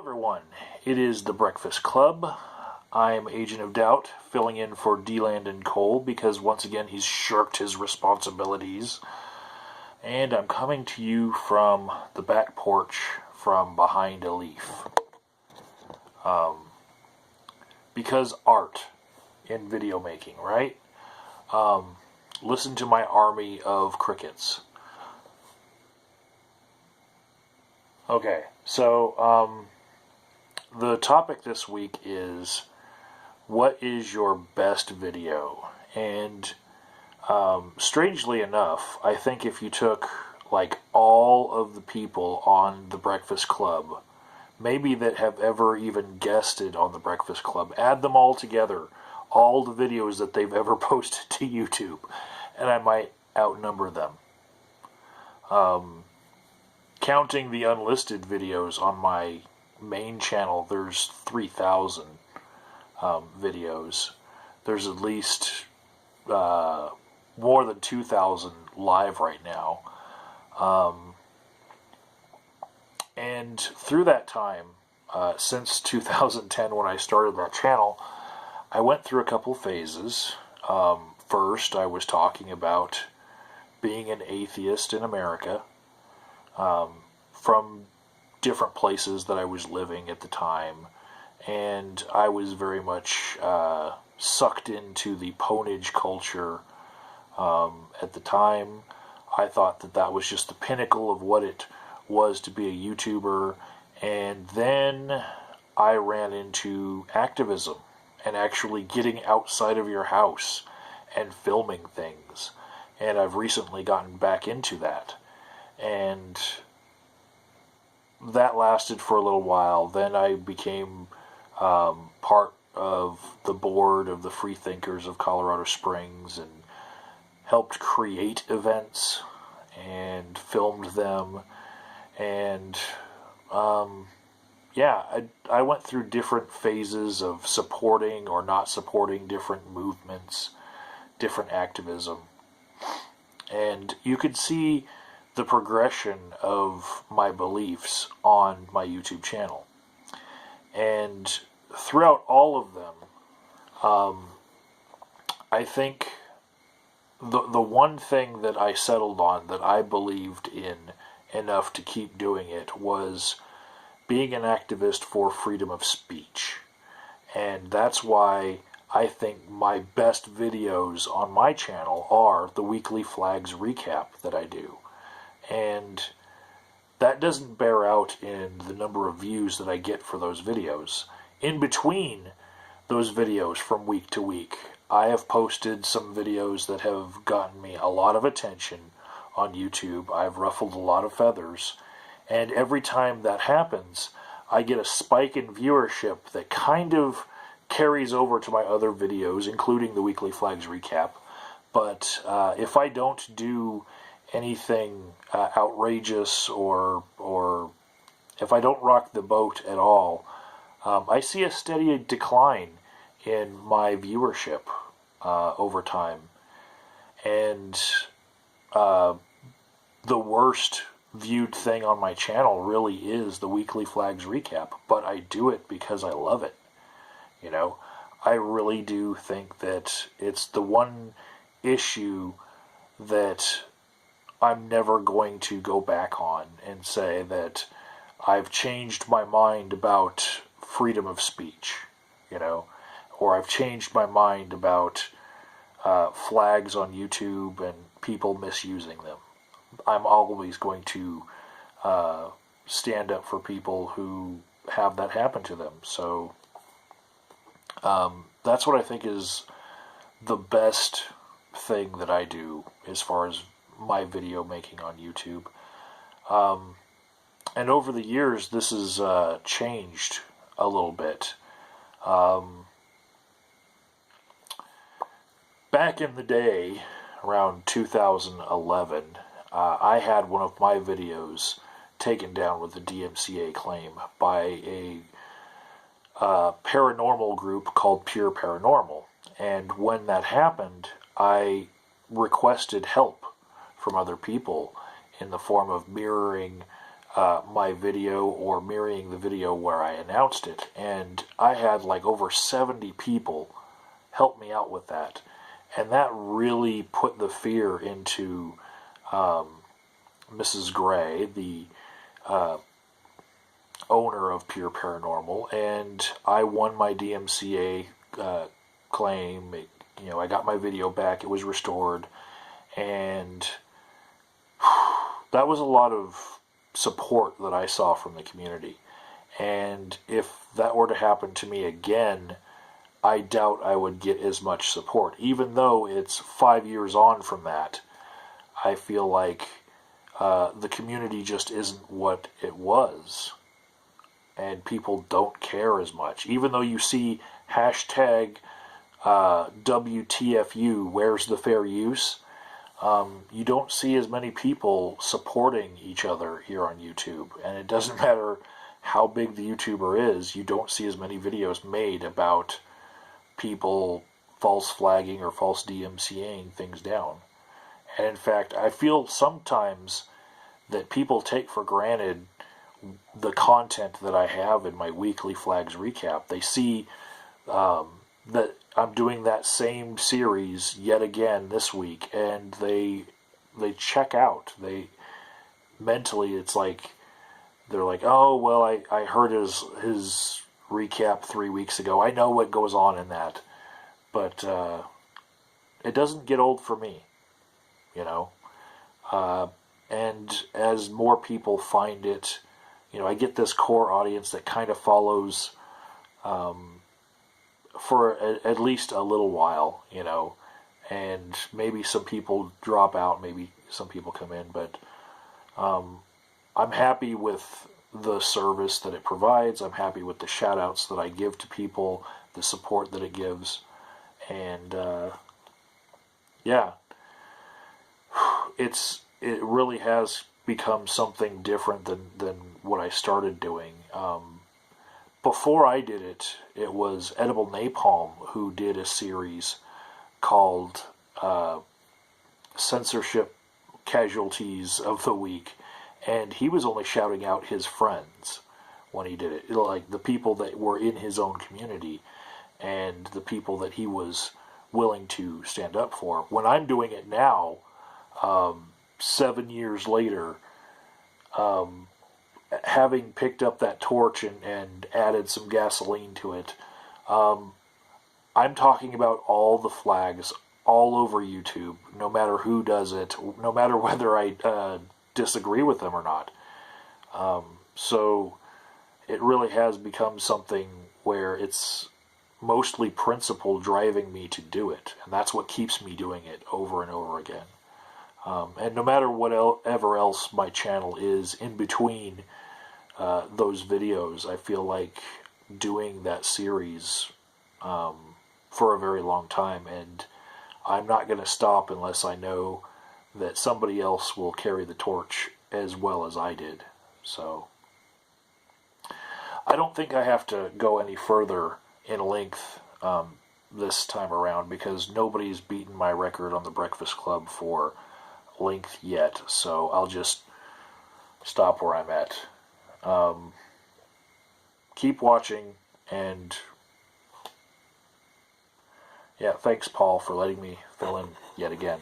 everyone, it is The Breakfast Club. I'm Agent of Doubt, filling in for D-Land and Cole because once again he's shirked his responsibilities. And I'm coming to you from the back porch from behind a leaf. Because art in video making, right? Listen to my army of crickets. Okay, so the topic this week is, what is your best video? And strangely enough, I think if you took like all of the people on The Breakfast Club, maybe that have ever even guested on The Breakfast Club, add them all together, all the videos that they've ever posted to YouTube, and I might outnumber them. Counting the unlisted videos on my main channel, there's 3,000 videos. There's at least more than 2,000 live right now. And through that time, since 2010 when I started that channel, I went through a couple phases. First, I was talking about being an atheist in America, from different places that I was living at the time, and I was very much sucked into the ponage culture at the time. I thought that that was just the pinnacle of what it was to be a YouTuber, and then I ran into activism and actually getting outside of your house and filming things, and I've recently gotten back into that, and that lasted for a little while. Then I became part of the board of the Free Thinkers of Colorado Springs and helped create events and filmed them. And yeah, I went through different phases of supporting or not supporting different movements, different activism. And you could see the progression of my beliefs on my YouTube channel. And throughout all of them, I think the one thing that I settled on, that I believed in enough to keep doing it, was being an activist for freedom of speech. And that's why I think my best videos on my channel are the weekly flags recap that I do. And that doesn't bear out in the number of views that I get for those videos. In between those videos from week to week, I have posted some videos that have gotten me a lot of attention on YouTube. I've ruffled a lot of feathers, and every time that happens, I get a spike in viewership that kind of carries over to my other videos, including the weekly flags recap. But if I don't do anything outrageous, or if I don't rock the boat at all, I see a steady decline in my viewership over time. And the worst viewed thing on my channel really is the weekly flags recap, but I do it because I love it. You know, I really do think that it's the one issue that I'm never going to go back on and say that I've changed my mind about freedom of speech, you know, or I've changed my mind about flags on YouTube and people misusing them. I'm always going to stand up for people who have that happen to them. So that's what I think is the best thing that I do as far as my video making on YouTube. And over the years, this has changed a little bit. Back in the day, around 2011, I had one of my videos taken down with a DMCA claim by a paranormal group called Pure Paranormal. And when that happened, I requested help from other people in the form of mirroring my video or mirroring the video where I announced it. And I had like over 70 people help me out with that. And that really put the fear into Mrs. Gray, the owner of Pure Paranormal, and I won my DMCA claim. I got my video back. It was restored, and that was a lot of support that I saw from the community. And if that were to happen to me again, I doubt I would get as much support. Even though it's 5 years on from that, I feel like the community just isn't what it was. And people don't care as much. Even though you see hashtag WTFU, where's the fair use? You don't see as many people supporting each other here on YouTube. And it doesn't matter how big the YouTuber is, you don't see as many videos made about people false flagging or false DMCAing things down. And in fact, I feel sometimes that people take for granted the content that I have in my weekly flags recap. They see that I'm doing that same series yet again this week, and they check out. They mentally, it's like they're like, oh well, I heard his recap 3 weeks ago. I know what goes on in that, but it doesn't get old for me, and as more people find it, I get this core audience that kind of follows for at least a little while, and maybe some people drop out, maybe some people come in, but I'm happy with the service that it provides. I'm happy with the shout outs that I give to people, the support that it gives, and it really has become something different than what I started doing. Before I did it, it was Edible Napalm who did a series called Censorship Casualties of the Week, and he was only shouting out his friends when he did it, like the people that were in his own community and the people that he was willing to stand up for. When I'm doing it now, 7 years later, having picked up that torch and added some gasoline to it, I'm talking about all the flags all over YouTube, no matter who does it, no matter whether I disagree with them or not. So it really has become something where it's mostly principle driving me to do it, and that's what keeps me doing it over and over again. And no matter whatever else my channel is in between those videos, I feel like doing that series for a very long time, and I'm not going to stop unless I know that somebody else will carry the torch as well as I did. So I don't think I have to go any further in length this time around, because nobody's beaten my record on the Breakfast Club for length yet, so I'll just stop where I'm at. Keep watching, and yeah, thanks Paul for letting me fill in yet again.